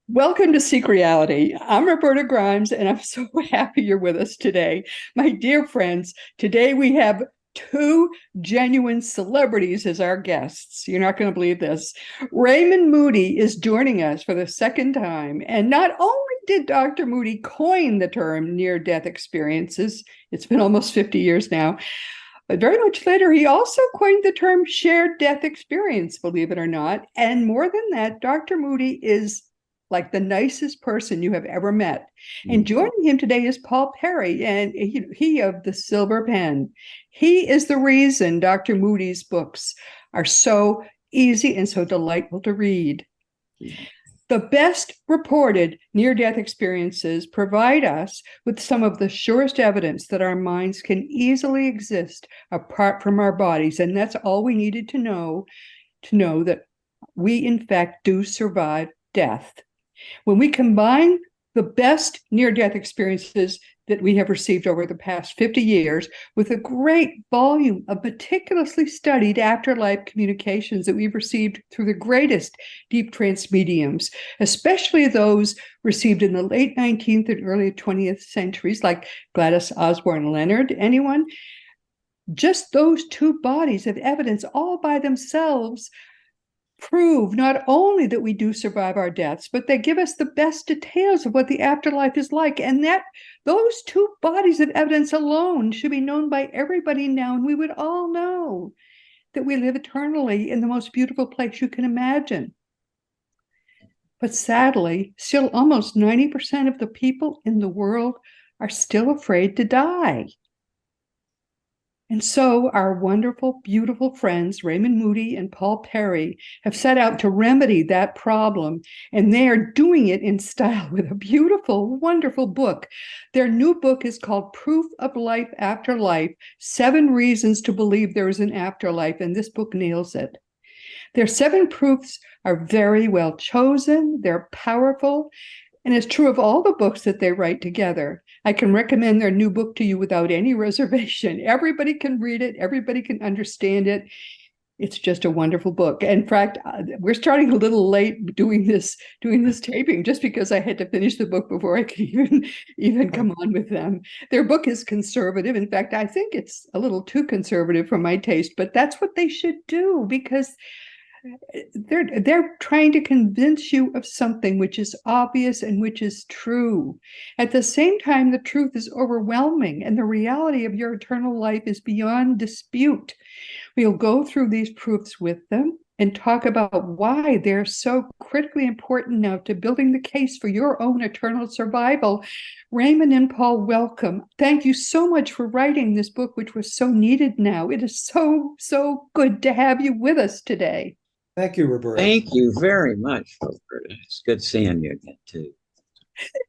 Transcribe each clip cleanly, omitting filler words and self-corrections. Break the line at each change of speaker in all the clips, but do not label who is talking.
Welcome to Seek Reality. I'm Roberta Grimes, and I'm so happy you're with us today. My dear friends, today we have two genuine celebrities as our guests. You're not going to believe this. Raymond Moody is joining us for the second time. And not only did Dr. Moody coin the term near-death experiences, it's been almost 50 years now, but very much later, he also coined the term shared death experience, believe it or not. And more than that, Dr. Moody is like the nicest person you have ever met. And joining him today is Paul Perry, and he of the Silver Pen. He is the reason Dr. Moody's books are so easy and so delightful to read. The best reported near-death experiences provide us with some of the surest evidence that our minds can easily exist apart from our bodies. And that's all we needed to know that we, in fact, do survive death. When we combine the best near-death experiences that we have received over the past 50 years with a great volume of meticulously studied afterlife communications that we've received through the greatest deep trance mediums, especially those received in the late 19th and early 20th centuries, like Gladys Osborne Leonard, anyone? Just those two bodies of evidence all by themselves prove not only that we do survive our deaths, but they give us the best details of what the afterlife is like. And that those two bodies of evidence alone should be known by everybody now. And we would all know that we live eternally in the most beautiful place you can imagine. But sadly, still almost 90% of the people in the world are still afraid to die. And so our wonderful, beautiful friends, Raymond Moody and Paul Perry, have set out to remedy that problem. And they are doing it in style with a beautiful, wonderful book. Their new book is called Proof of Life After Life, 7 Reasons to Believe There is an Afterlife. And this book nails it. Their 7 proofs are very well chosen. They're powerful. And it's true of all the books that they write together. I can recommend their new book to you without any reservation. Everybody can read it. Everybody can understand it. It's just a wonderful book. In fact, we're starting a little late doing this taping just because I had to finish the book before I could even come on with them. Their book is conservative. In fact, I think it's a little too conservative for my taste, but that's what they should do because they're trying to convince you of something which is obvious and which is true. At the same time, the truth is overwhelming and the reality of your eternal life is beyond dispute. We'll go through these proofs with them and talk about why they're so critically important now to building the case for your own eternal survival. Raymond and Paul, welcome. Thank you so much for writing this book, which was so needed now. It is so, so good to have you with us today.
Thank you, Roberta.
Thank you very much, Roberta. It's good seeing you again, too.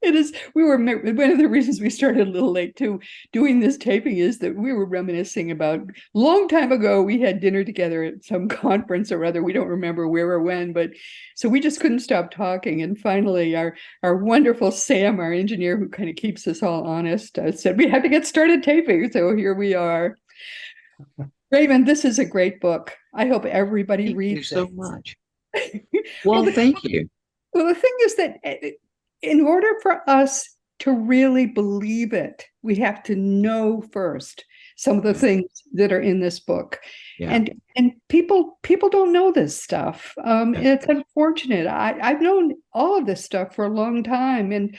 It is. One of the reasons we started a little late too doing this taping is that we were reminiscing about a long time ago. We had dinner together at some conference or other. We don't remember where or when, but so we just couldn't stop talking. And finally, our wonderful Sam, our engineer who kind of keeps us all honest, said we had to get started taping. So here we are. Raymond, this is a great book. I hope everybody reads it.
Thank you so much. Well, thank you.
Well, the thing is that in order for us to really believe it, we have to know first some of the things that are in this book. Yeah. And people don't know this stuff. And it's unfortunate. I've known all of this stuff for a long time. And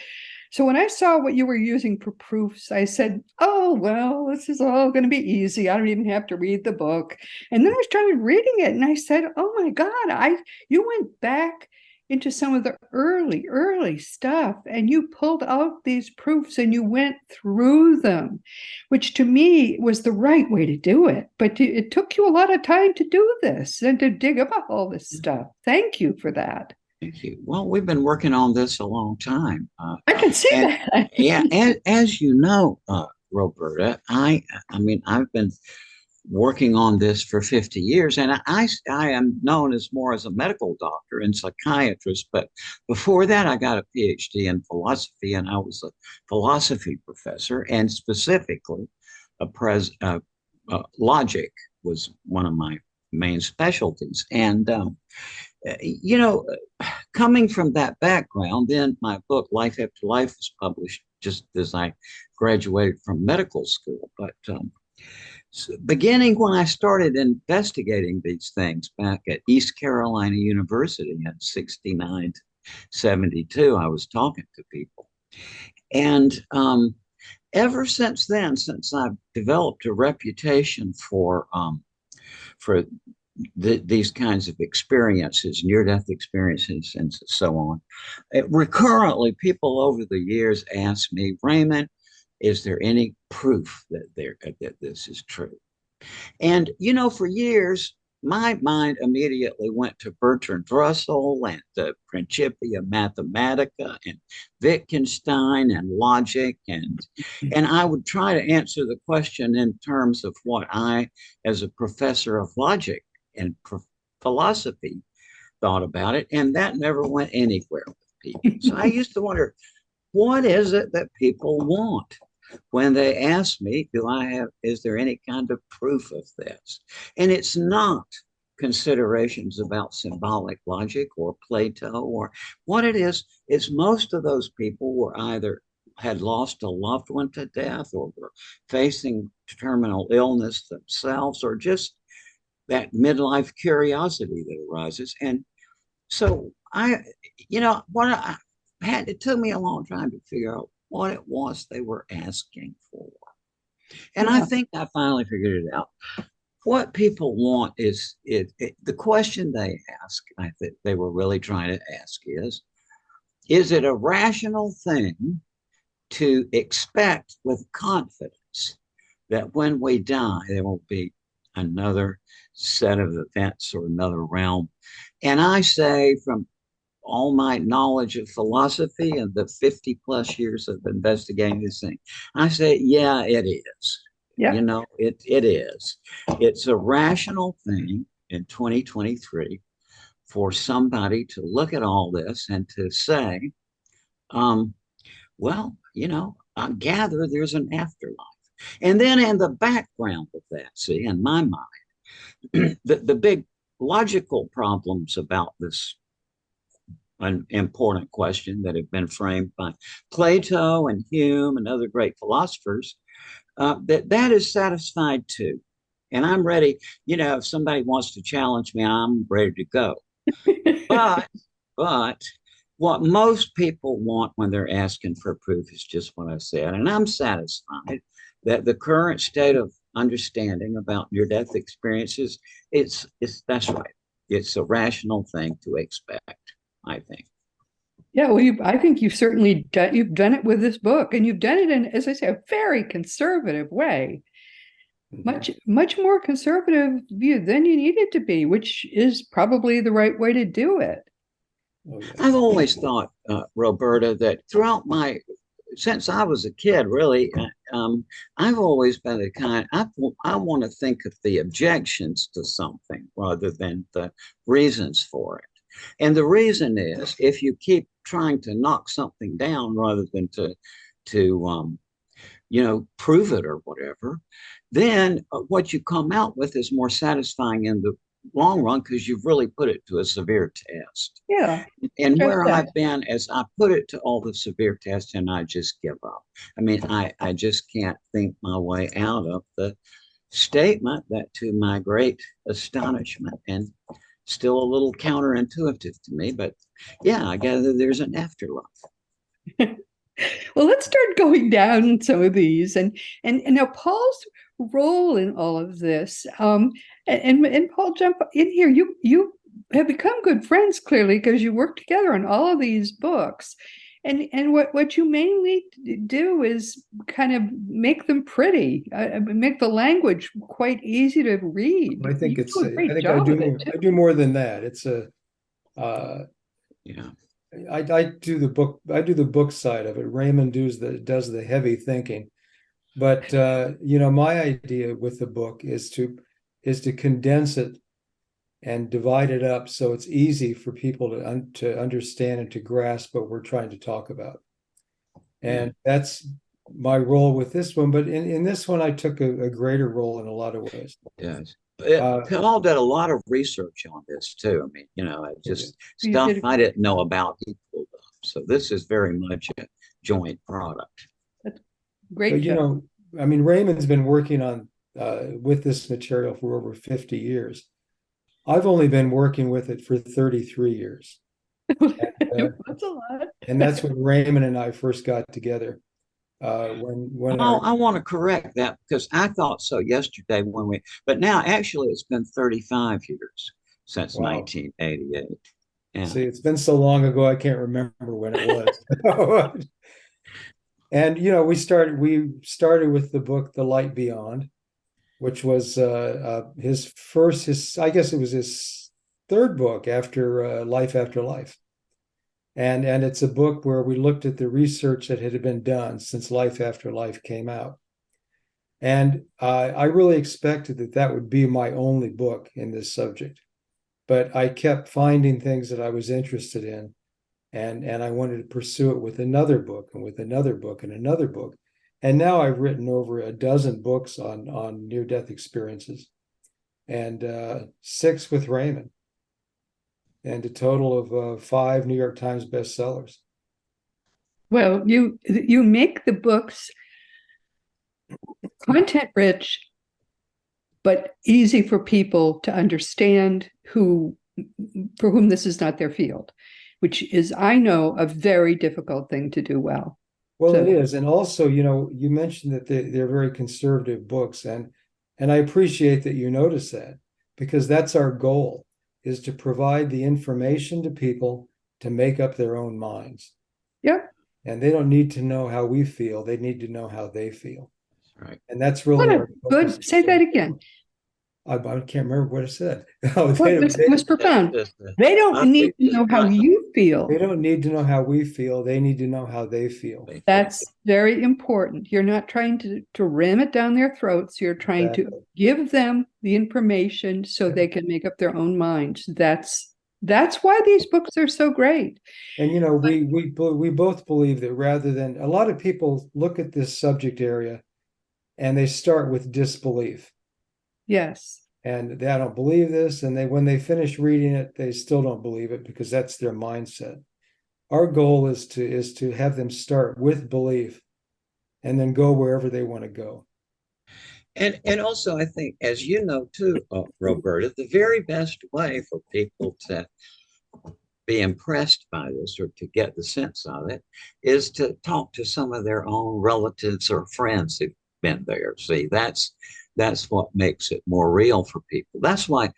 so when I saw what you were using for proofs, I said, oh, well, this is all going to be easy. I don't even have to read the book. And then I started reading it and I said, oh my God, you went back into some of the early stuff and you pulled out these proofs and you went through them, which to me was the right way to do it. But it took you a lot of time to do this and to dig up all this stuff. Thank you for that.
Thank you. Well, we've been working on this a long time.
I can see that.
Yeah, as you know, Roberta, I mean, I've been working on this for 50 years, and I am known as more as a medical doctor and psychiatrist. But before that, I got a PhD in philosophy, and I was a philosophy professor, and specifically, logic was one of my main specialties. And coming from that background, then my book, Life After Life, was published just as I graduated from medical school. But so beginning when I started investigating these things back at East Carolina University in 69 to 72, I was talking to people. And ever since then, since I've developed a reputation for these kinds of experiences, near-death experiences, and so on, recurrently people over the years ask me, Raymond, is there any proof that this is true? And for years, my mind immediately went to Bertrand Russell and the Principia Mathematica and Wittgenstein and logic, and I would try to answer the question in terms of what I, as a professor of logic and philosophy, thought about it, and that never went anywhere with people. So I used to wonder, what is it that people want? When they ask me, is there any kind of proof of this? And it's not considerations about symbolic logic or Plato, or what it is most of those people were either had lost a loved one to death or were facing terminal illness themselves, or just that midlife curiosity that arises. And so it took me a long time to figure out what it was they were asking for. And I think I finally figured it out. What people want is the question they ask, I think they were really trying to ask is it a rational thing to expect with confidence that when we die, there will be another set of events or another realm? And I say, from all my knowledge of philosophy and the 50 plus years of investigating this thing, I say, yeah, it is.
Yeah.
It is. It's a rational thing in 2023 for somebody to look at all this and to say, well, I gather there's an afterlife. And then in the background of that, see, in my mind, the big logical problems about this an important question that have been framed by Plato and Hume and other great philosophers, that is satisfied too. And I'm ready, if somebody wants to challenge me, I'm ready to go. But what most people want when they're asking for proof is just what I said. And I'm satisfied that the current state of understanding about near-death experiences, that's right. It's a rational thing to expect, I think.
Yeah, well, I think you've done it with this book, and you've done it in, as I say, a very conservative way, much more conservative view than you need it to be, which is probably the right way to do it.
Oh, yeah. I've always thought, Roberta, that since I was a kid, really, I've always been the kind, I want to think of the objections to something rather than the reasons for it. And the reason is, if you keep trying to knock something down rather than to prove it or whatever, then what you come out with is more satisfying in the long run, because you've really put it to a severe test.
Yeah.
And where I've been is I put it to all the severe tests and I just give up. I mean, I just can't think my way out of the statement that, to my great astonishment and still a little counterintuitive to me, but yeah, I gather there's an afterlife.
Well, let's start going down some of these, and now Paul's role in all of this. And Paul, jump in here. You have become good friends, clearly, because you work together on all of these books. And what you mainly do is kind of make them pretty, make the language quite easy to read.
I think
I
do more than that. It's
yeah.
I do the book side of it. Raymond does the heavy thinking. But my idea with the book is to condense it and divide it up so it's easy for people to understand and to grasp what we're trying to talk about. And that's my role with this one. But in this one, I took a greater role in a lot of ways.
Yes. Paul did a lot of research on this too. I mean, just
You
stuff
did
I didn't know about. He pulled up. So this is very much a joint product.
a great
But
job.
I mean, Raymond's been working on with this material for over 50 years. I've only been working with it for 33 years.
That's a lot.
And that's when Raymond and I first got together. When
Oh, I want to correct that because I thought so yesterday but now actually it's been 35 years since
wow.
1988. Yeah.
See, it's been so long ago, I can't remember when it was. And we started with the book The Light Beyond, which was his I guess it was his third book after Life After Life. And it's a book where we looked at the research that had been done since Life After Life came out. And I really expected that would be my only book in this subject. But I kept finding things that I was interested in. And I wanted to pursue it with another book and with another book and another book. And now I've written over a dozen books on near-death experiences and 6 with Raymond, and a total of 5 New York Times bestsellers.
Well, you make the books content rich, but easy for people to understand for whom this is not their field, which is, I know, a very difficult thing to do well.
Well, so, it is. And also, you mentioned that they're very conservative books, and I appreciate that you notice that, because that's our goal, is to provide the information to people to make up their own minds.
Yeah.
And they don't need to know how we feel. They need to know how they feel.
Right.
And that's really our
good. Say that again.
I can't remember what I said.
It was profound. They don't need to know how you feel.
They don't need to know how we feel. They need to know how they feel.
That's very important. You're not trying to ram it down their throats. You're trying to give them the information so they can make up their own minds. That's why these books are so great.
And we both believe that rather than, a lot of people look at this subject area and they start with disbelief.
Yes.
And they don't believe this, and when they finish reading it, they still don't believe it because that's their mindset. Our goal is to have them start with belief and then go wherever they want to go.
And also, I think, as you know too, Roberta, the very best way for people to be impressed by this or to get the sense of it is to talk to some of their own relatives or friends who've been there. See, that's what makes it more real for people. That's why,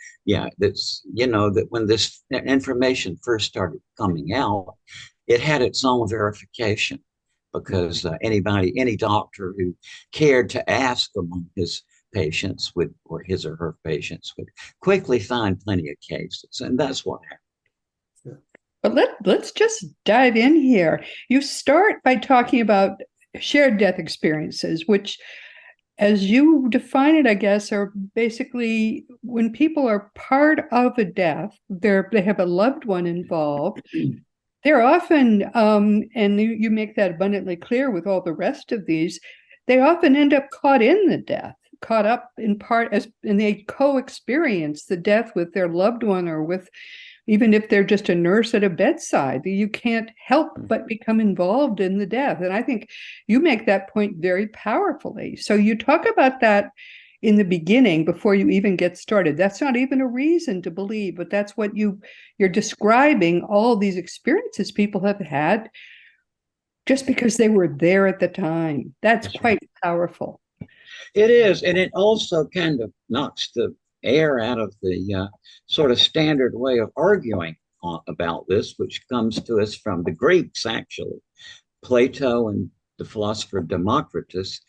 that's, that when this information first started coming out, it had its own verification, because any doctor who cared to ask among his patients or his or her patients would quickly find plenty of cases. And that's what happened.
But let's just dive in here. You start by talking about shared death experiences, which, as you define it, I guess, are basically when people are part of a death, they have a loved one involved. They're often, and you make that abundantly clear with all the rest of these, they often end up caught in the death, caught up in part, and they co-experience the death with their loved one, or with, even if they're just a nurse at a bedside, you can't help but become involved in the death. And I think you make that point very powerfully. So you talk about that in the beginning before you even get started. That's not even a reason to believe, but that's what you're describing, all these experiences people have had just because they were there at the time. That's quite powerful.
It is. And it also kind of knocks the air out of the sort of standard way of arguing about this, which comes to us from the Greeks, actually. Plato and the philosopher Democritus.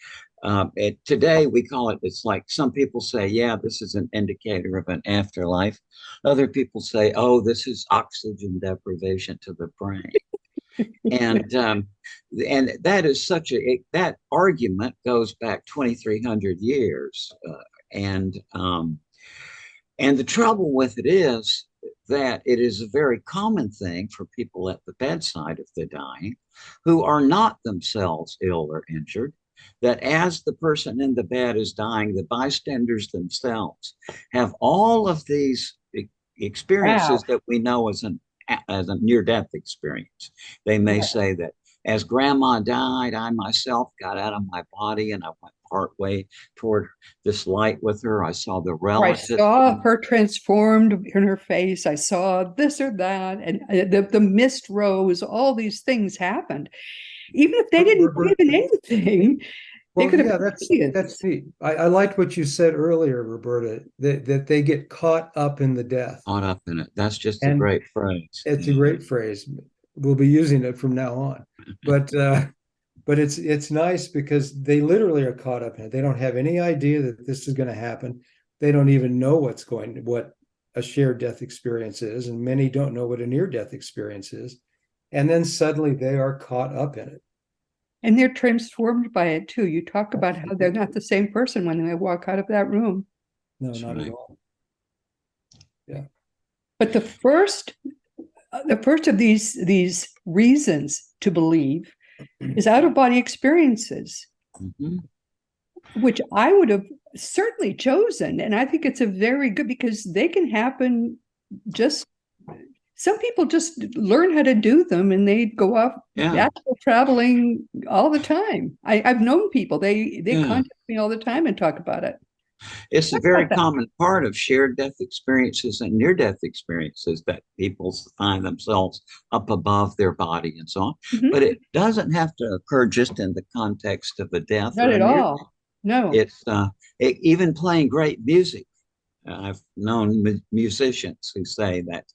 Today we call it, it's like some people say, this is an indicator of an afterlife. Other people say, oh, this is oxygen deprivation to the brain. And that is that argument goes back 2,300 years. And the trouble with it is that it is a very common thing for people at the bedside of the dying who are not themselves ill or injured, that as the person in the bed is dying, the bystanders themselves have all of these
Wow.
experiences that we know as a near-death experience. They may say that as grandma died, I myself got out of my body and I went part way toward this light with her. I saw the
Or I
relatives.
saw her transformed in her face. I saw this or that, and the mist rose. All these things happened, even if they didn't believe in anything. They
Well,
could have
yeah,
been
that's
idiots.
neat. I liked what you said earlier, Roberta, that they get caught up in the death.
Caught up in it. That's just a
And
great phrase.
it's a great phrase. We'll be using it from now on. But it's nice because they literally are caught up in it. They don't have any idea that this is going to happen. They don't even know what a shared death experience is, and many don't know what a near-death experience is. And then suddenly they are caught up in it.
And they're transformed by it too. You talk about how they're not the same person when they walk out of that room.
No,
That's
not
right.
at all. Yeah.
But the first of these reasons to believe is out-of-body experiences,
Mhm.
which I would have certainly chosen. And I think it's a very good, because they can happen. Just some people just learn how to do them and they go off astral traveling all the time. I've known people, they contact me all the time and talk about it.
It's a very common part of shared death experiences and near death experiences that people find themselves up above their body and so on.
Mhm.
But it doesn't have to occur just in the context of a death
Not
or
at
a near
all. No.
It's even playing great music. I've known musicians who say that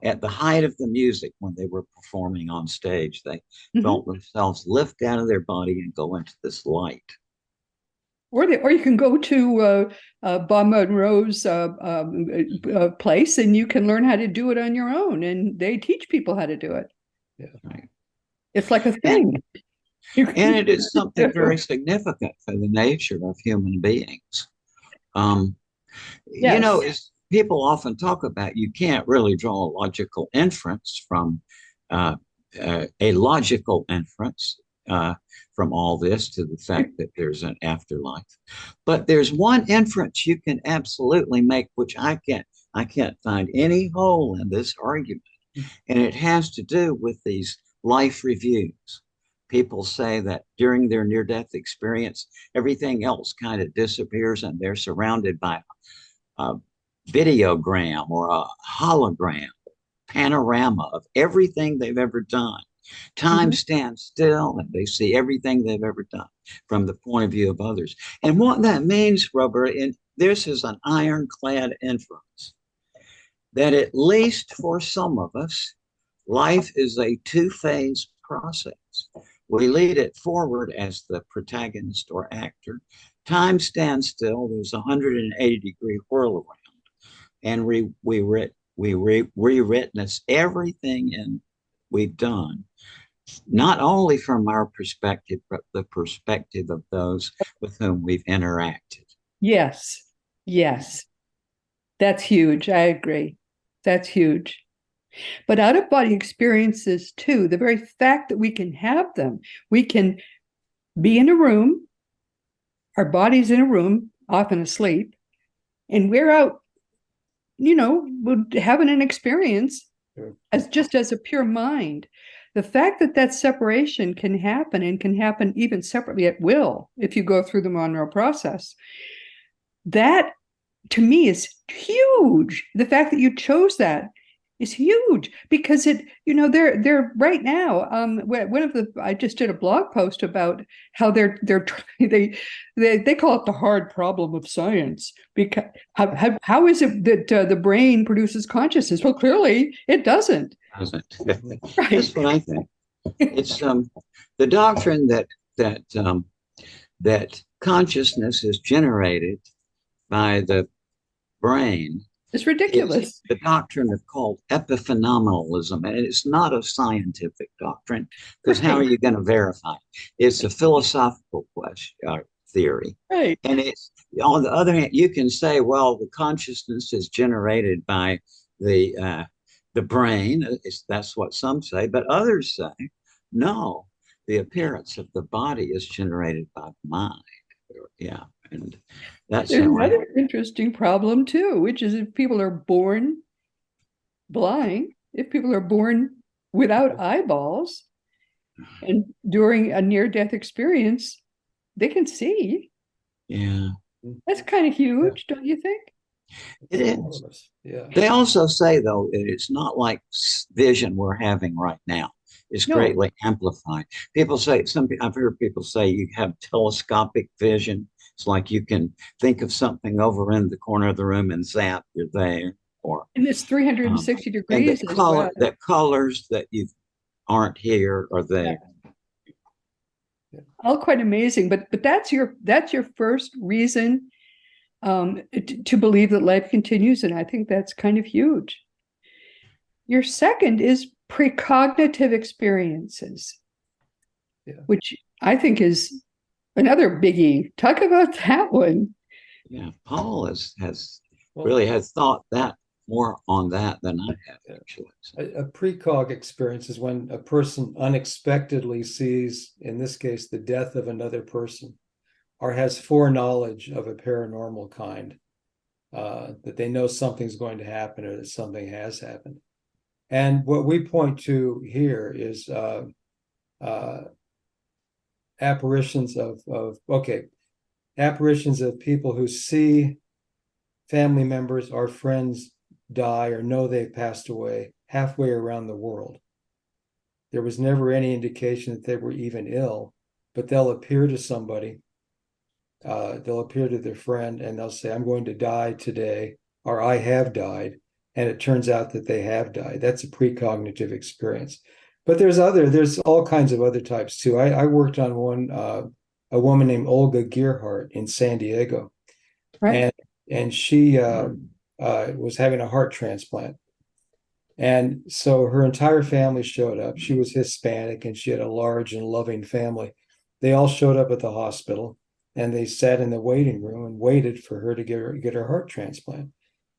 at the height of the music, when they were performing on stage, they felt themselves lift out of their body and go into this light.
Or you can go to Bob Monroe's place and you can learn how to do it on your own, and they teach people how to do it.
Yeah.
Right.
It's like a thing.
And it is something very significant for the nature of human beings. You know,
Yes.
as people often talk about, you can't really draw a logical inference from uh, a logical inference from all this to the fact that there's an afterlife. But there's one inference you can absolutely make, which I can't find any hole in this argument, and it has to do with these life reviews. People say that during their near-death experience, everything else kind of disappears, and they're surrounded by a videogram or a hologram panorama of everything they've ever done. Time stands still and they see everything they've ever done from the point of view of others. And what that means, Robert, and this is an ironclad inference, that at least for some of us, life is a two-phase process. We lead it forward as the protagonist or actor. Time stands still. There's a 180-degree whirl around, and we witness everything we've done, not only from our perspective, but the perspective of those with whom we've interacted.
Yes. Yes. That's huge. I agree. That's huge. But out-of-body experiences too, the very fact that we can have them, we can be in a room, our body's in a room, often asleep, and we're out, having an experience as a pure mind. The fact that that separation can happen, and can happen even separately at will if you go through the Monroe process, that to me is huge. The fact that you chose that is huge, because they're right now. I just did a blog post about how they call it the hard problem of science, because how is it that the brain produces consciousness? Well, clearly it doesn't.
Right. That's what I think. It's the doctrine that consciousness is generated by the brain.
It's ridiculous.
It's the doctrine of called epiphenomenalism, and it's not a scientific doctrine, because how are you going to verify it? It's a philosophical theory.
Right.
And it's, on the other hand, you can say, well, the consciousness is generated by the brain. That's what some say, but others say, no, the appearance of the body is generated by the mind. Yeah, and that's
There's
how I.
another interesting problem too, which is if people are born blind, if people are born without eyeballs, and during a near-death experience, they can see.
Yeah,
That's kind of huge, don't you think?
it
All
is.
of us. Yeah.
They also say, though, that it's not like vision we're having right now. It's
No,
greatly amplified. People say, I've heard people say you have telescopic vision. It's like you can think of something over in the corner of the room and zap, you're there. Or
and it's 360
and
degrees as well.
the colors that you aren't here are there.
All quite amazing, but that's your first reason to believe that life continues, and I think that's kind of huge. Your second is precognitive experiences, which I think is another biggie. Talk about that one.
Yeah, Paul really has thought that more on that than I have actually.
A precog experience is when a person unexpectedly sees, in this case, the death of another person, or has foreknowledge of a paranormal kind, that they know something's going to happen or that something has happened. And what we point to here is apparitions apparitions of people who see family members or friends die or know they've passed away halfway around the world. There was never any indication that they were even ill, but they'll appear to somebody, they'll appear to their friend, and they'll say, I'm going to die today, or I have died, and it turns out that they have died. That's a precognitive experience. But there's all kinds of other types too. I worked on one, a woman named Olga Gearhart in San Diego,
Right.
and she was having a heart transplant. And so her entire family showed up. She was Hispanic and she had a large and loving family. They all showed up at the hospital and they sat in the waiting room and waited for her to get her heart transplant.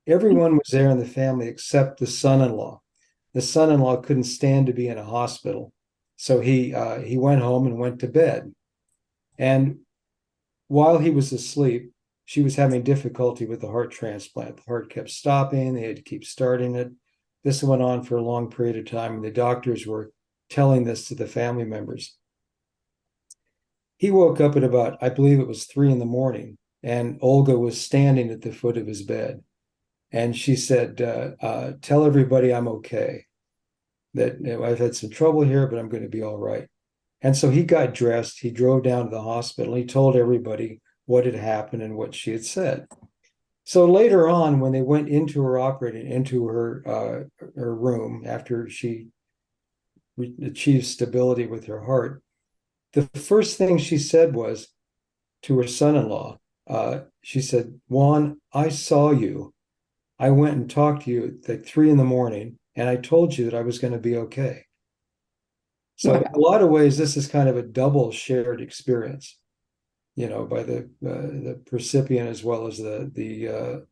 Everyone was there in the family except the son-in-law. The son-in-law couldn't stand to be in a hospital. So he went home and went to bed. And while he was asleep, she was having difficulty with the heart transplant. The heart kept stopping. They had to keep starting it. This went on for a long period of time, and the doctors were telling this to the family members. He woke up at about, I believe it was 3 a.m, and Olga was standing at the foot of his bed. And she said, tell everybody I'm okay, that I've had some trouble here, but I'm going to be all right. And so he got dressed. He drove down to the hospital. He told everybody what had happened and what she had said. So later on, when they went into her room after she achieved stability with her heart, the first thing she said was to her son-in-law, she said, Juan, I saw you. I went and talked to you at like 3 a.m, and I told you that I was going to be okay. So in a lot of ways, this is kind of a double shared experience, by the recipient as well as the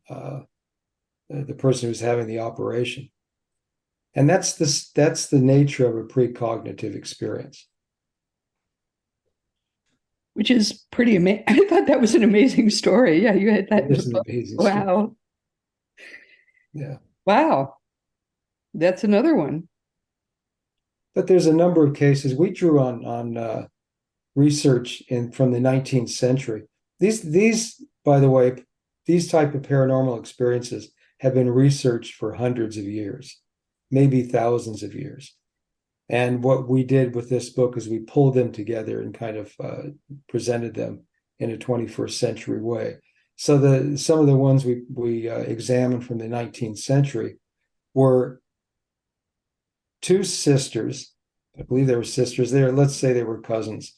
person who's having the operation. And that's the nature of a precognitive experience.
Which is pretty amazing. I thought that was an amazing story. Yeah, you had that.
It is an amazing
story.
story.
Wow.
Yeah.
Wow. That's another one.
But there's a number of cases. We drew on research from the 19th century. These, by the way, these type of paranormal experiences have been researched for hundreds of years, maybe thousands of years. And what we did with this book is we pulled them together and kind of presented them in a 21st century way. So some of the ones we examined from the 19th century were two sisters. I believe they were sisters. Let's say they were cousins,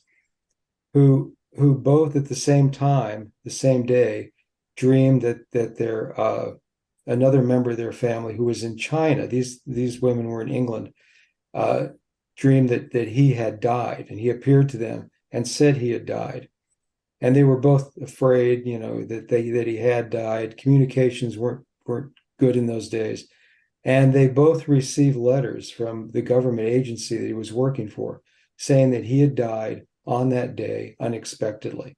who both at the same time, the same day, dreamed that their another member of their family who was in China. These women were in England. Dreamed that he had died, and he appeared to them and said he had died, and they were both afraid, that he had died. Communications weren't good in those days, and they both received letters from the government agency that he was working for, saying that he had died on that day unexpectedly.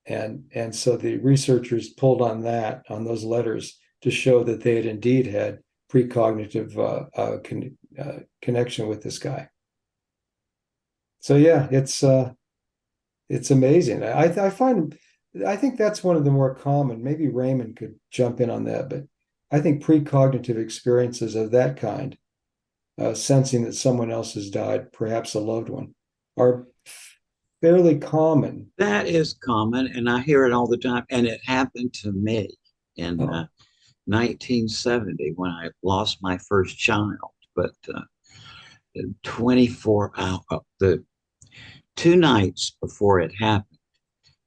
And so the researchers pulled on those letters to show that they had indeed had precognitive connection with this guy. So yeah, it's amazing. I think that's one of the more common. Maybe Raymond could jump in on that, but I think precognitive experiences of that kind, sensing that someone else has died, perhaps a loved one, are fairly common.
That is common, and I hear it all the time. And it happened to me in 1970 when I lost my first child. But 24 hours, the 2 nights before it happened,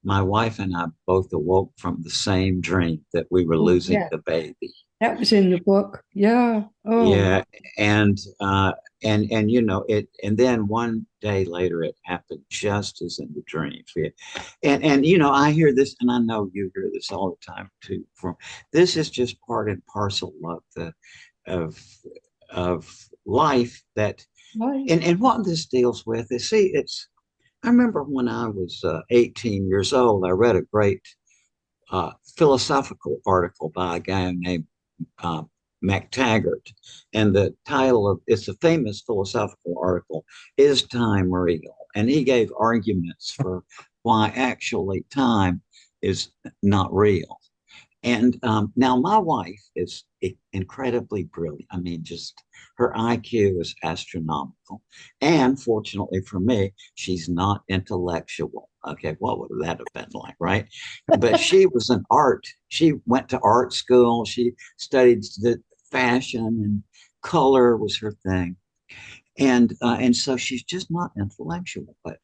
my wife and I both awoke from the same dream that we were losing
Yeah,
the baby.
that was in the book. Yeah. Oh,
Yeah, and you know it, and then one day later it happened just as in the dreams. And you know I hear this, and I know you hear this all the time too. From this is just part and parcel of the of of life that,
right.
and what this deals with is, see, it's. I remember when I was 18 years old, I read a great philosophical article by a guy named uh, MacTaggart, and the title of it's a famous philosophical article, "Is Time Real?" And he gave arguments for why actually time is not real. And now my wife is incredibly brilliant. I mean, just her IQ is astronomical. And fortunately for me, she's not intellectual. Okay, what would that have been like, right? But she was an art. She went to art school. She studied the fashion, and color was her thing. And so she's just not intellectual, but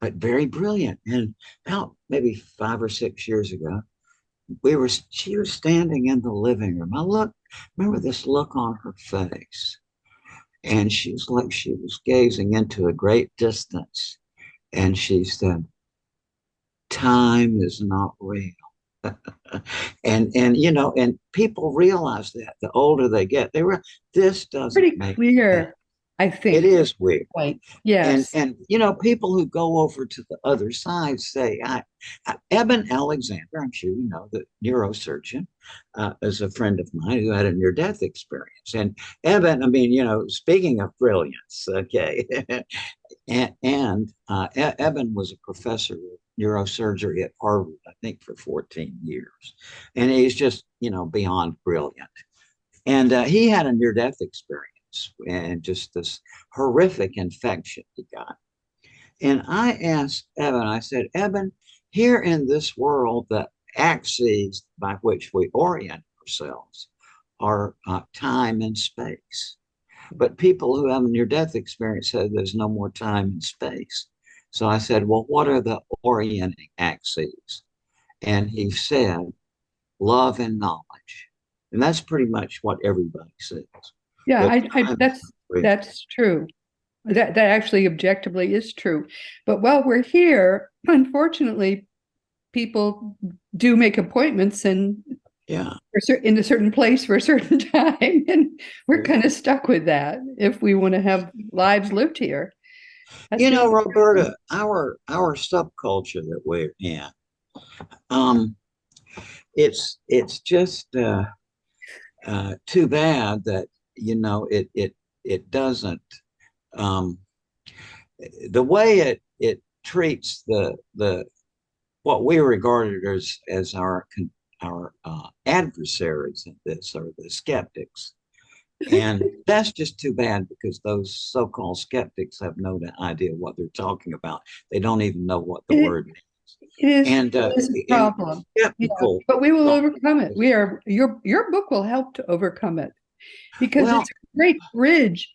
very brilliant. And about maybe 5 or 6 years ago, she was standing in the living room. Remember this look on her face. And she was like she was gazing into a great distance. And she said, "Time is not real." And you know, and people realize that the older they get, this doesn't
Pretty
make sense.
clear, I
It
think.
is weird.
Right.
and
Yes.
and you know, people who go over to the other side say, Eben Alexander, I'm sure you know, the neurosurgeon, is a friend of mine who had a near-death experience. And Eben, I mean, you know, speaking of brilliance, okay, and Eben was a professor of neurosurgery at Harvard, I think, for 14 years, and he's just, you know, beyond brilliant. And he had a near-death experience and just this horrific infection he got. And I asked Evan, I said, Evan, here in this world, the axes by which we orient ourselves are time and space. But people who have a near death experience said there's no more time and space. So I said, well, what are the orienting axes? And he said, love and knowledge. And that's pretty much what everybody says.
Yeah,
That
that's true. That actually objectively is true. But while we're here, unfortunately, people do make appointments and
yeah,
in a certain place for a certain time, and we're kind of stuck with that if we want to have lives lived here. That's
you
the
know,
only
Roberta, our subculture that we're in, um, it's just too bad that, you know, it doesn't, um, the way it treats the what we regarded as our adversaries in this, or the skeptics. And that's just too bad, because those so-called skeptics have no idea what they're talking about. They don't even know what the word means. And
it is a
in
problem. Yeah,
skeptical
but we will
thought,
overcome it. We are your book will help to overcome it, because
well,
it's a great bridge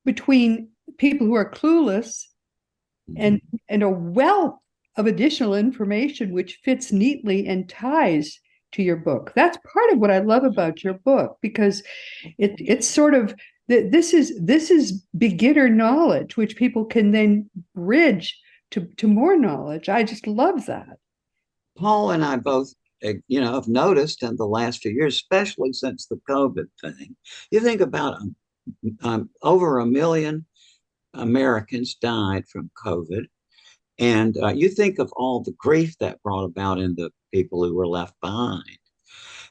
between people who are clueless and a wealth of additional information which fits neatly and ties to your book. That's part of what I love about your book, because it's sort of this is beginner knowledge which people can then bridge to more knowledge. I just love that.
Paul and I both, you know, have noticed in the last few years, especially since the COVID thing, you think about over 1 million Americans died from COVID. And you think of all the grief that brought about in the people who were left behind.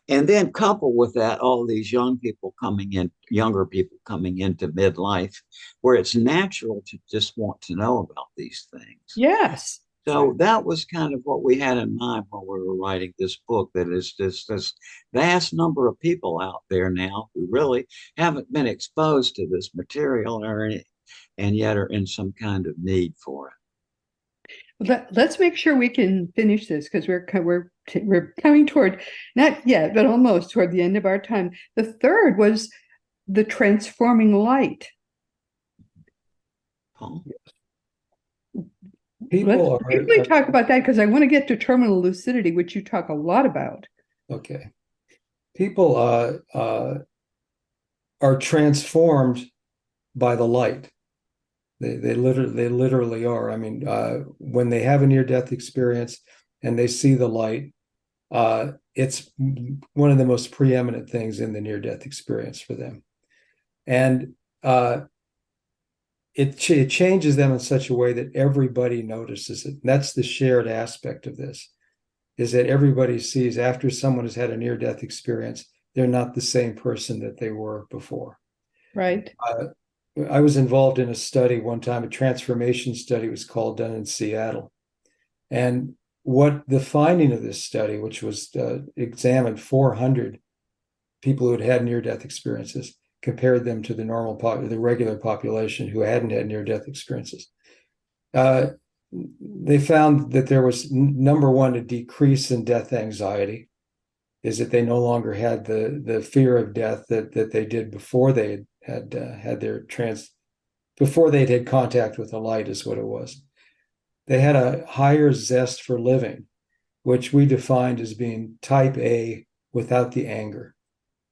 And then couple with that, all these younger people coming into midlife, where it's natural to just want to know about these things.
Yes.
So that was kind of what we had in mind when we were writing this book, that is this vast number of people out there now who really haven't been exposed to this material and yet are in some kind of need for it.
Let's make sure we can finish this, because we're coming toward, not yet, but almost toward the end of our time. The third was the transforming light.
Paul?
Let's briefly talk about that, because I want to get to terminal lucidity, which you talk a lot about.
Okay. People are transformed by the light. They literally are. I mean, when they have a near-death experience and they see the light, it's one of the most preeminent things in the near-death experience for them. And it changes them in such a way that everybody notices it. And that's the shared aspect of this, is that everybody sees after someone has had a near-death experience, they're not the same person that they were before.
Right.
I was involved in a study one time, a transformation study was called, done in Seattle. And what the finding of this study, which was examined 400 people who had near-death experiences, compared them to the regular population who hadn't had near-death experiences. They found that there was, number one, a decrease in death anxiety, is that they no longer had the fear of death that they did before they had before they'd had contact with the light, is what it was. They had a higher zest for living, which we defined as being type A without the anger.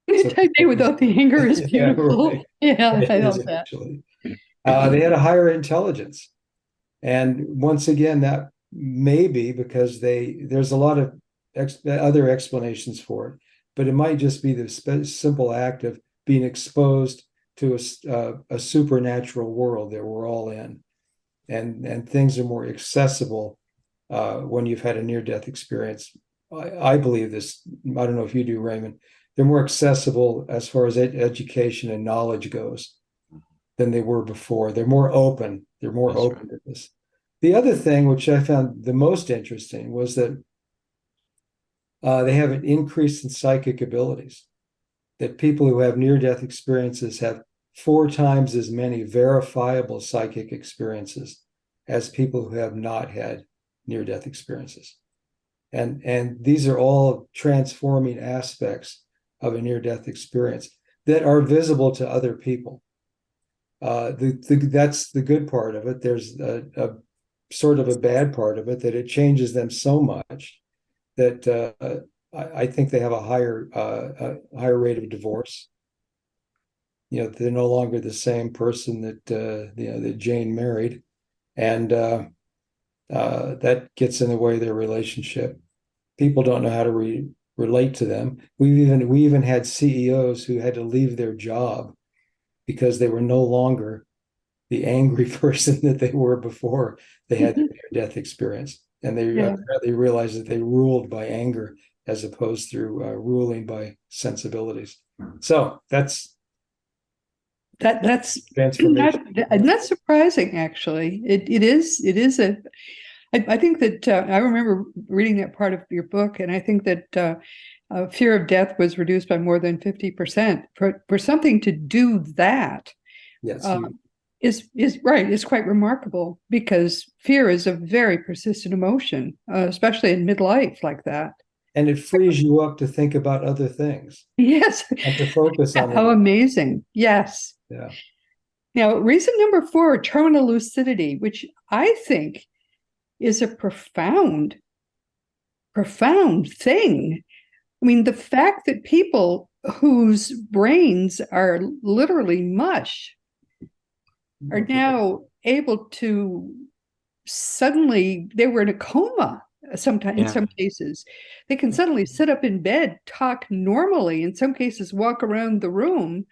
So type A without the anger is beautiful.
Right.
Yeah, I love that.
Actually. They had a higher intelligence. And once again, that may be because there's a lot of other explanations for it, but it might just be the simple act of being exposed to a supernatural world that we're all in, and things are more accessible when you've had a near-death experience. I believe this. I don't know if you do, Raymond. They're more accessible as far as education and knowledge goes than they were before. They're more open. They're more
That's
open to this. The other thing, which I found the most interesting, was that they have an increase in psychic abilities. That people who have near-death experiences have 4 times as many verifiable psychic experiences as people who have not had near-death experiences. And these are all transforming aspects of a near-death experience that are visible to other people. That's the good part of it. There's a sort of a bad part of it, that it changes them so much that I think they have a higher rate of divorce. You know, they're no longer the same person that Jane married, and that gets in the way of their relationship. People don't know how to relate to them. We even had CEOs who had to leave their job because they were no longer the angry person that they were before they had their near-death experience, and they apparently realized that they ruled by anger as opposed to ruling by sensibilities. So that's transformation.
Not surprising, actually. It is I think that I remember reading that part of your book, and I think that fear of death was reduced by more than 50%. For something to do that,
yes,
is right. It's quite remarkable, because fear is a very persistent emotion, especially in midlife like that.
And it frees you up to think about other things.
Yes.
And to focus on
how amazing. Yes.
Yeah.
Now, reason number 4, terminal lucidity, which I think is a profound thing. I mean, the fact that people whose brains are literally mush are now able to suddenly, they were in a coma sometimes, in some cases. They can suddenly sit up in bed, talk normally, in some cases walk around the room.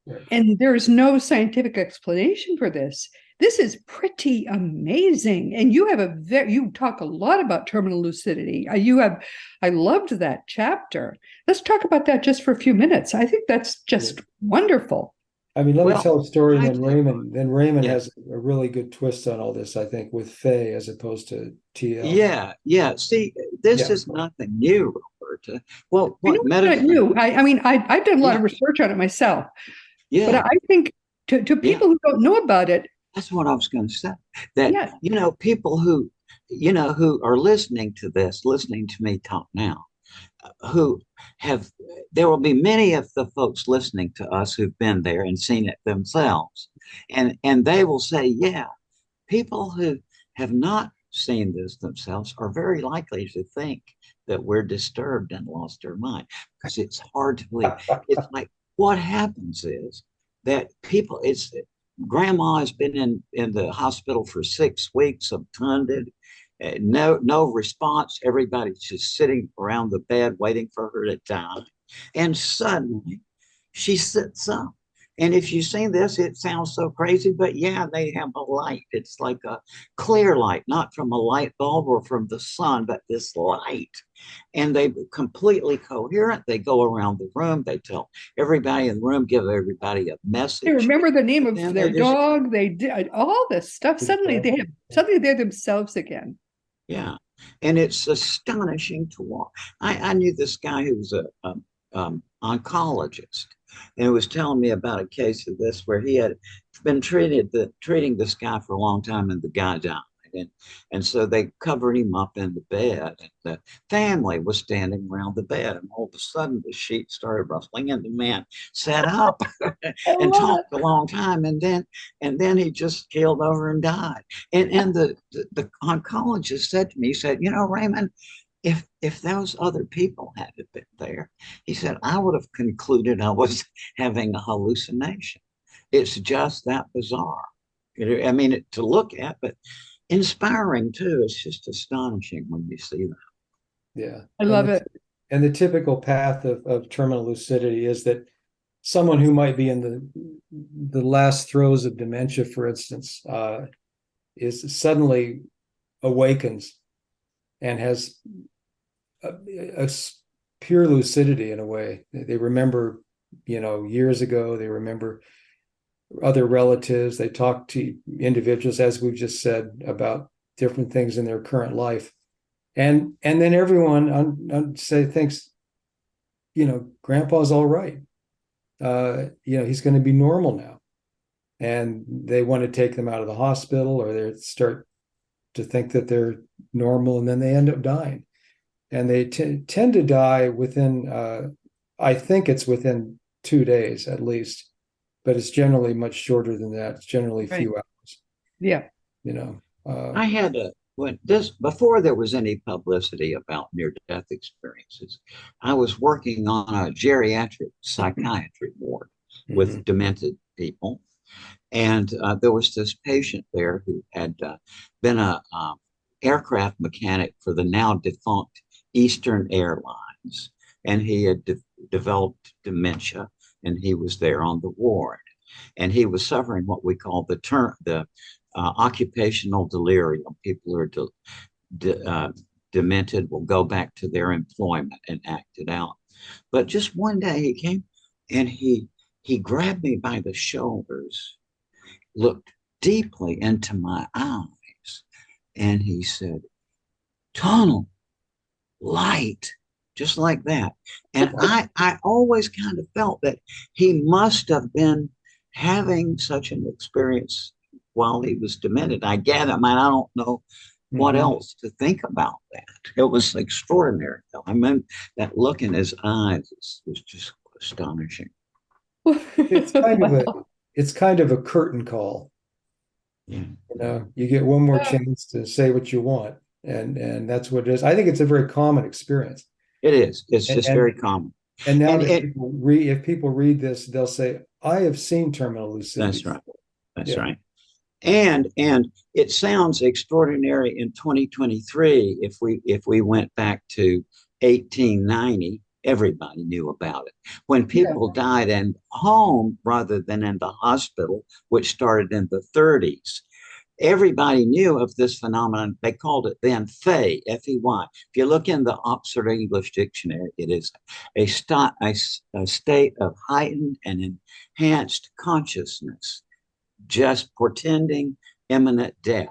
Right.
And there's no scientific explanation for this. This is pretty amazing. And you have you talk a lot about terminal lucidity. I loved that chapter. Let's talk about that just for a few minutes. I think that's just wonderful.
I mean, let me tell a story, and
I
then
do.
Raymond
Yeah.
has a really good twist on all this, I think, with Faye as opposed to TL.
Yeah. See, this
Yeah.
is nothing new, Roberta. Well,
I know
what
it's not
medicine?
new. I mean, I've done a lot
Yeah,
of research on it myself, but
yeah,
I think to
yeah.
people who don't know about it,
That's what I was going to say. That,
yeah,
people who, who are listening to this, listening to me talk now, who have, there will be many of the folks listening to us who've been there and seen it themselves. And they will say, yeah, people who have not seen this themselves are very likely to think that we're disturbed and lost our mind because it's hard to believe. It's like what happens is that people, it's grandma has been in the hospital for 6 weeks, obtunded, no response. Everybody's just sitting around the bed waiting for her to die. And suddenly she sits up. And if you've seen this, it sounds so crazy, but yeah, they have a light. It's like a clear light, not from a light bulb or from the sun, but this light. And they completely coherent. They go around the room. They tell everybody in the room, give everybody a
they
message.
remember the name
And
of
then
their
they just,
dog. They did all this stuff. Suddenly they're themselves again.
yeah. And it's astonishing to watch. I knew this guy who was a oncologist, and he was telling me about a case of this where he had been treating this guy for a long time, and the guy died. And so they covered him up in the bed, and the family was standing around the bed, and all of a sudden the sheet started rustling, and the man sat up
I
and
love it.
talked a long time, and then he just keeled over and died. And the oncologist said to me, he said, Raymond, if those other people had been there, he said, I would have concluded I was having a hallucination. It's just that bizarre. I mean, to look at, but inspiring too. It's just astonishing when you see that.
Yeah.
I love it.
And the typical path of terminal lucidity is that someone who might be in the last throes of dementia, for instance, is suddenly awakens and has a pure lucidity in a way. They remember, years ago. They remember other relatives. They talk to individuals, as we've just said, about different things in their current life, and then everyone thinks, Grandpa's all right. He's going to be normal now, and they want to take them out of the hospital, or they start to think that they're normal, and then they end up dying. And they tend to die within, I think it's within 2 days at least, but it's generally much shorter than that. It's generally a few hours.
Yeah.
I had when this before there was any publicity about near-death experiences. I was working on a geriatric psychiatry ward with demented people, and there was this patient there who had been a aircraft mechanic for the now defunct Eastern Airlines, and he had developed dementia, and he was there on the ward, and he was suffering what we call the occupational delirium. People who are demented will go back to their employment and act it out. But just one day he came and he grabbed me by the shoulders, looked deeply into my eyes, and he said, "Tunnel, light," just like that. And I always kind of felt that he must have been having such an experience while he was demented. I gather, I mean, I don't know what else to think about that. It was extraordinary. I mean, that look in his eyes was just astonishing.
It's kind of a curtain call.
Yeah.
You get one more chance to say what you want, and that's what it is. I think it's a very common experience.
It is. It's
And
just very common.
and now
And
that
it,
if people read this, they'll say, "I have seen terminal lucidity."
that's right. That's
Yeah.
right. And it sounds extraordinary in 2023 if we went back to 1890 Everybody knew about it. When
Yeah.
people died in home rather than in the hospital, which started in the 30s, everybody knew of this phenomenon. They called it then Fey, F-E-Y. If you look in the Oxford English Dictionary, it is a state of heightened and enhanced consciousness, just portending imminent death.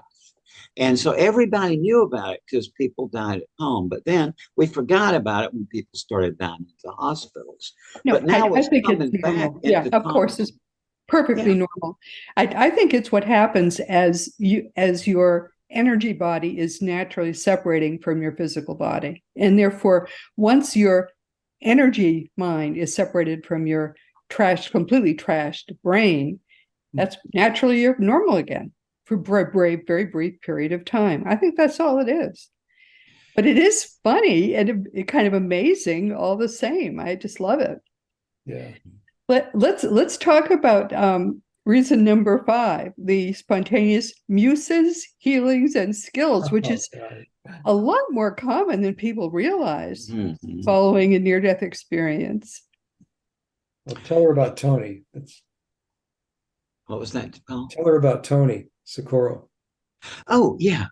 And so everybody knew about it because people died at home. But then we forgot about it when people started dying in the hospitals.
No,
But now
I
it's
think
coming
it's
back
normal. Yeah,
into
of course, it's perfectly
Yeah.
normal. I think it's what happens as your energy body is naturally separating from your physical body. And therefore, once your energy mind is separated from your completely trashed brain, that's naturally you're normal again for a very brief period of time. I think that's all it is. But it is funny and kind of amazing all the same. I just love it.
Yeah.
Let's talk about reason number 5, the spontaneous muses, healings, and skills, which is a lot more common than people realize
Mhm.
following a near-death experience.
Well, tell her about Tony.
What was that, Paul?
Tell her about Tony Socorro.
Oh, yeah,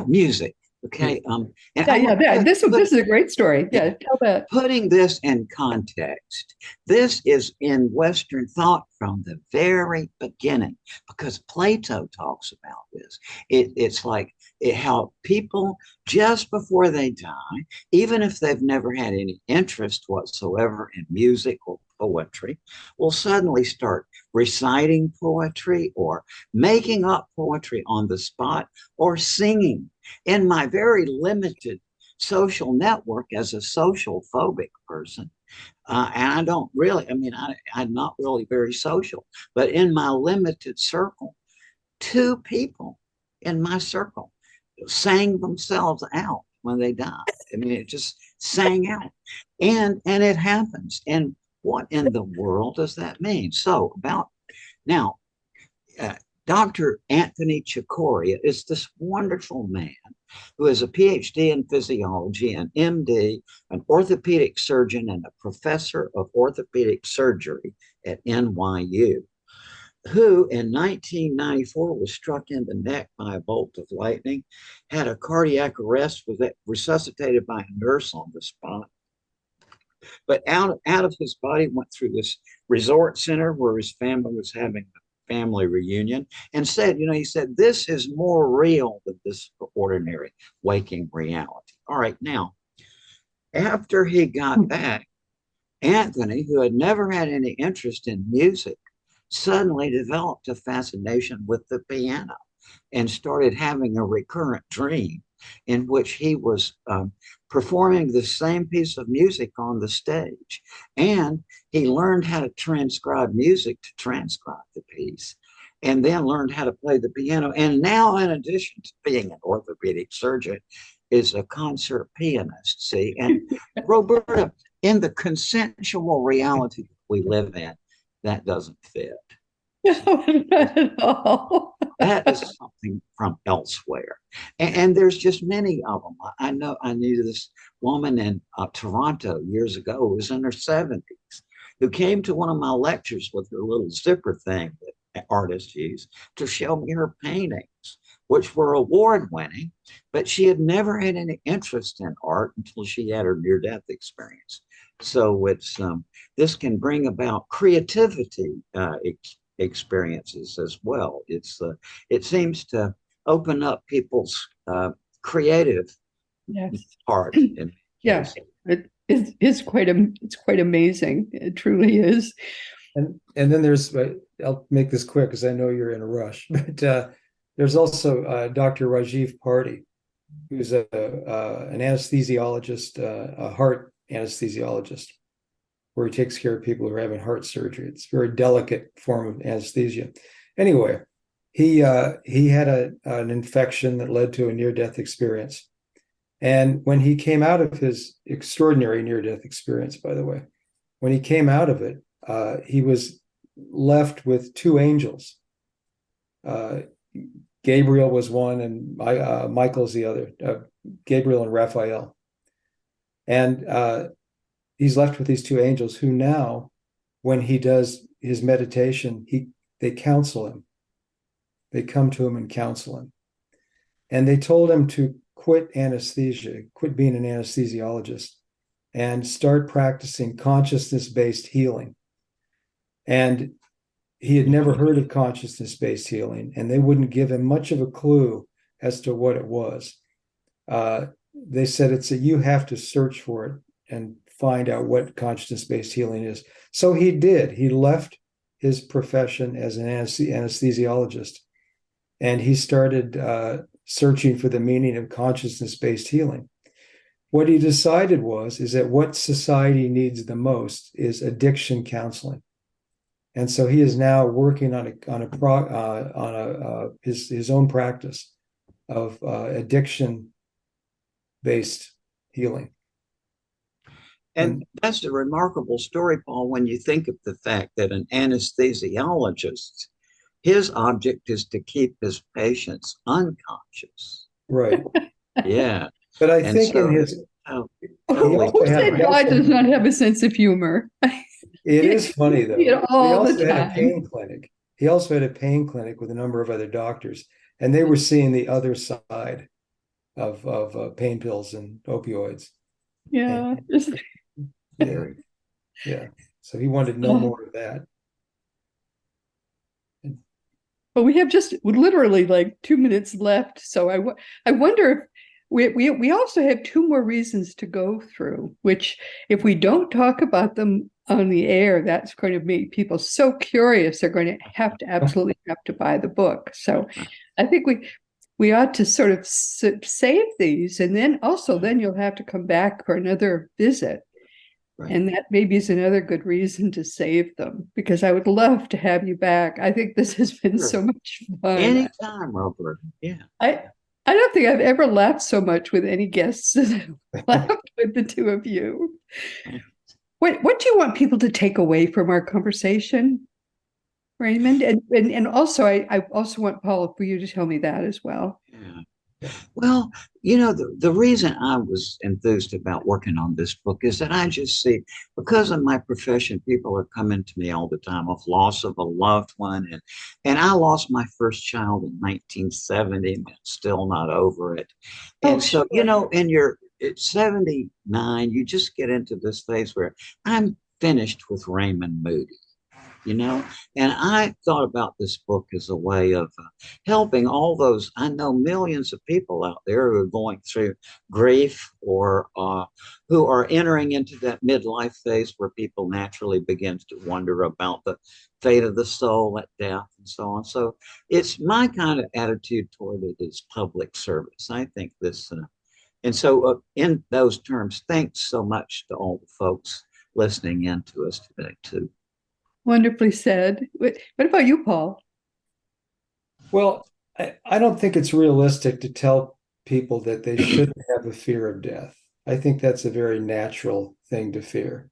music. Okay. And
Yeah. This is a great story. Yeah, tell that.
putting this in context, this is in Western thought from the very beginning, because Plato talks about this. It's like how people, just before they die, even if they've never had any interest whatsoever in music or poetry, will suddenly start reciting poetry or making up poetry on the spot or singing. In my very limited social network as a social phobic person, and I don't really, I'm not really very social, but in my limited circle, 2 people in my circle sang themselves out when they died. It just sang out, and it happens. And what in the world does that mean? So about now, uh, Dr. Anthony Chicoria is this wonderful man who is a PhD in physiology, an MD, an orthopedic surgeon, and a professor of orthopedic surgery at NYU, who in 1994 was struck in the neck by a bolt of lightning, had a cardiac arrest, was resuscitated by a nurse on the spot, but out of his body, went through this resort center where his family was having a family reunion, and said, he said, this is more real than this ordinary waking reality. All right, now, after he got back, Anthony, who had never had any interest in music, suddenly developed a fascination with the piano and started having a recurrent dream in which he was performing the same piece of music on the stage. And he learned how to transcribe music to transcribe the piece, and then learned how to play the piano. And now, in addition to being an orthopedic surgeon, is a concert pianist. See, and Roberta, in the consensual reality we live in, that doesn't fit.
No, not at all.
That is something from elsewhere. And there's just many of them. I knew this woman in Toronto years ago who was in her 70s, who came to one of my lectures with her little zipper thing that artists use to show me her paintings, which were award winning, but she had never had any interest in art until she had her near death experience. So this can bring about creativity experiences as well. It seems to open up people's creative part.
Yes, it's quite amazing. It truly is.
And then there's, I'll make this quick because I know you're in a rush, but there's also Dr. Rajiv Party, who's an anesthesiologist, a heart anesthesiologist, where he takes care of people who are having heart surgery. It's a very delicate form of anesthesia. Anyway, he had an infection that led to a near-death experience. And when he came out of his extraordinary near-death experience, by the way, when he came out of it, he was left with 2 angels. Gabriel was one, and Michael's the other. Gabriel and Raphael. And he's left with these two angels who now, when he does his meditation, they counsel him. They come to him and counsel him. And they told him to quit anesthesia, quit being an anesthesiologist, and start practicing consciousness-based healing. And he had never heard of consciousness-based healing, and they wouldn't give him much of a clue as to what it was. They said you have to search for it and find out what consciousness-based healing is. So he did. He left his profession as an anesthesiologist, and he started searching for the meaning of consciousness-based healing. What he decided is that what society needs the most is addiction counseling. And so he is now working on his own practice of addiction-based healing.
And that's a remarkable story, Paul, when you think of the fact that an anesthesiologist, his object is to keep his patients unconscious.
Right.
Yeah.
But I
And
think
so,
in his...
Who said God does not have a sense of humor?
It is funny, though. He
all the
also had a
time.
pain clinic. He also had a pain clinic with a number of other doctors, and they were seeing the other side of pain pills and opioids.
Yeah.
And, yeah. So he wanted no more of that.
But we have just literally like 2 minutes left. So I wonder if we also have two more reasons to go through, which if we don't talk about them on the air, that's going to make people so curious. They're going to absolutely have to buy the book. So I think we ought to sort of save these, and then you'll have to come back for another visit. Right. And that maybe is another good reason to save them, because I would love to have you back. I think this has been so much fun.
Anytime, Roberta. Yeah.
I don't think I've ever laughed so much with any guests as I've laughed with the two of you. What do you want people to take away from our conversation, Raymond? And also, I also want Paula for you to tell me that as well.
Yeah. Well, the reason I was enthused about working on this book is that I just see, because of my profession, people are coming to me all the time of loss of a loved one. And I lost my first child in 1970 and still not over it. And so, in your 79, you just get into this phase where I'm finished with Raymond Moody. And I thought about this book as a way of helping all those, I know millions of people out there who are going through grief or who are entering into that midlife phase where people naturally begin to wonder about the fate of the soul at death and so on. So it's my kind of attitude toward it is public service. I think this, and so in those terms, thanks so much to all the folks listening in to us today too.
Wonderfully said. What about you, Paul?
Well, I don't think it's realistic to tell people that they shouldn't have a fear of death. I think that's a very natural thing to fear.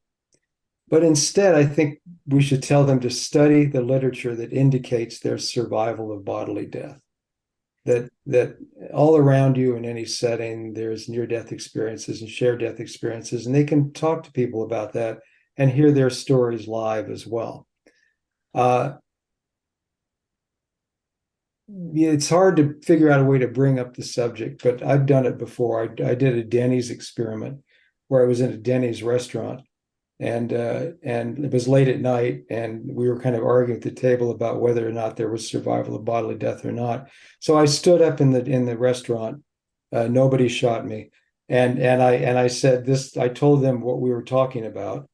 But instead, I think we should tell them to study the literature that indicates their survival of bodily death. That all around you in any setting, there's near-death experiences and shared death experiences, and they can talk to people about that and hear their stories live as well. It's hard to figure out a way to bring up the subject, but I've done it before. I did a Denny's experiment where I was in a Denny's restaurant, and it was late at night, and we were kind of arguing at the table about whether or not there was survival of bodily death or not. So I stood up in the restaurant. Nobody shot me, and I said this. I told them what we were talking about,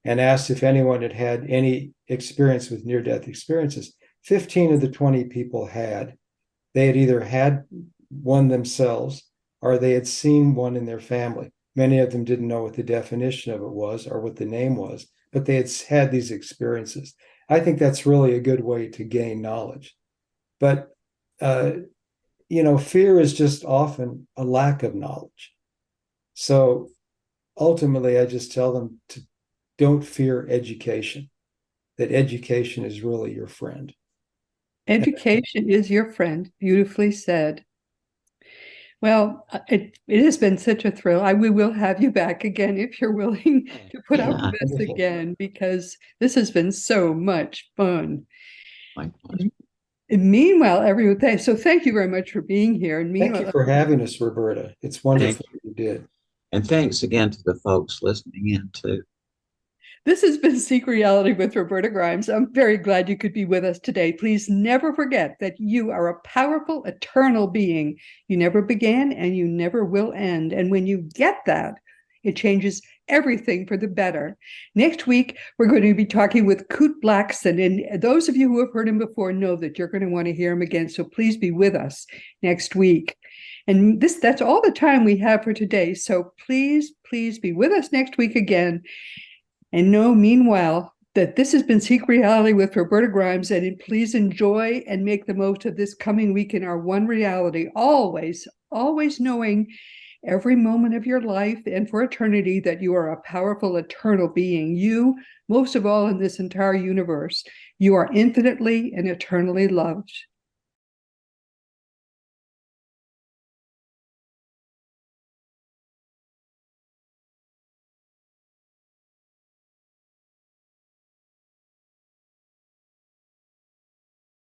and asked if anyone had had any experience with near-death experiences. 15 of the 20 people had. They had either had one themselves or they had seen one in their family. Many of them didn't know what the definition of it was or what the name was, but they had had these experiences. I think that's really a good way to gain knowledge. But, fear is just often a lack of knowledge. So ultimately, I just tell them to don't fear education, that education is really your friend.
Education is your friend. Beautifully said. Well, it has been such a thrill. We will have you back again if you're willing to put up
Yeah,
with us
Wonderful.
again, because this has been so much fun.
my pleasure.
And meanwhile, everyone, so thank you very much for being here. And
Thank you
meanwhile,
for having us, Roberta. It's wonderful you did.
And thanks again to the folks listening in too.
this has been Seek Reality with Roberta Grimes. I'm very glad you could be with us today. Please never forget that you are a powerful, eternal being. You never began and you never will end. And when you get that, it changes everything for the better. Next week, we're going to be talking with Coot Blackson. And those of you who have heard him before know that you're going to want to hear him again. So please be with us next week. And that's all the time we have for today. So please be with us next week again. And know, meanwhile, that this has been Seek Reality with Roberta Grimes. And please enjoy and make the most of this coming week in our one reality. Always knowing every moment of your life and for eternity that you are a powerful, eternal being. You, most of all in this entire universe, you are infinitely and eternally loved.